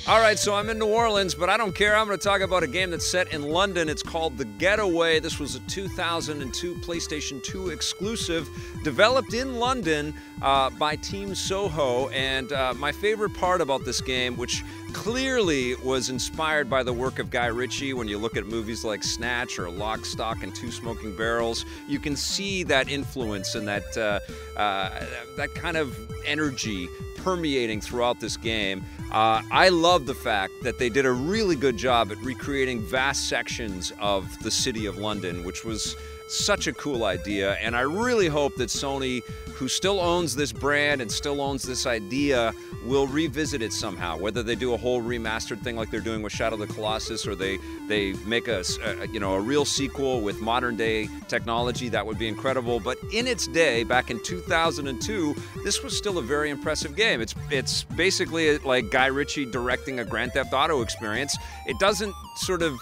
All right, so I'm in New Orleans, but I don't care. I'm going to talk about a game that's set in London. It's called The Getaway. This was a 2002 PlayStation 2 exclusive, developed in London by Team Soho. And my favorite part about this game, which clearly was inspired by the work of Guy Ritchie, when you look at movies like Snatch or Lock, Stock, and Two Smoking Barrels, you can see that influence and that kind of energy permeating throughout this game. I love the fact that they did a really good job at recreating vast sections of the city of London, which was such a cool idea, and I really hope that Sony, who still owns this brand and still owns this idea, will revisit it somehow. Whether they do a whole remastered thing like they're doing with Shadow of the Colossus, or they make a real sequel with modern day technology, that would be incredible. But in its day, back in 2002, this was still a very impressive game. It's basically like Guy Ritchie directing a Grand Theft Auto experience. It doesn't sort of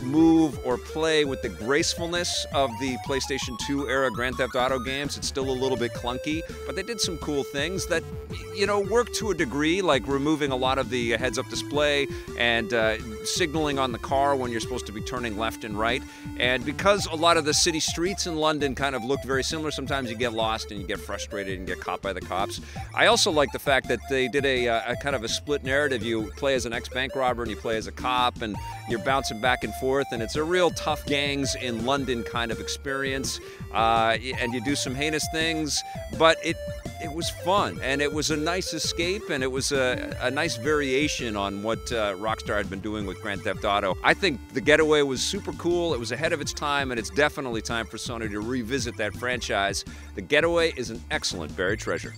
move or play with the gracefulness of the PlayStation 2 era Grand Theft Auto games. It's still a little bit clunky, but they did some cool things that work to a degree, like removing a lot of the heads-up display and signaling on the car when you're supposed to be turning left and right. And because a lot of the city streets in London kind of look very similar, sometimes you get lost and you get frustrated and get caught by the cops. I also like the fact that they did a kind of a split narrative. You play as an ex-bank robber and you play as a cop, and you're bouncing back and forth, and it's a real tough gangs in London kind of experience. And you do some heinous things, but it was fun, and it was a nice escape, and it was a nice variation on what Rockstar had been doing with Grand Theft Auto. I think The Getaway was super cool. It was ahead of its time, and it's definitely time for Sony to revisit that franchise. The Getaway is an excellent buried treasure.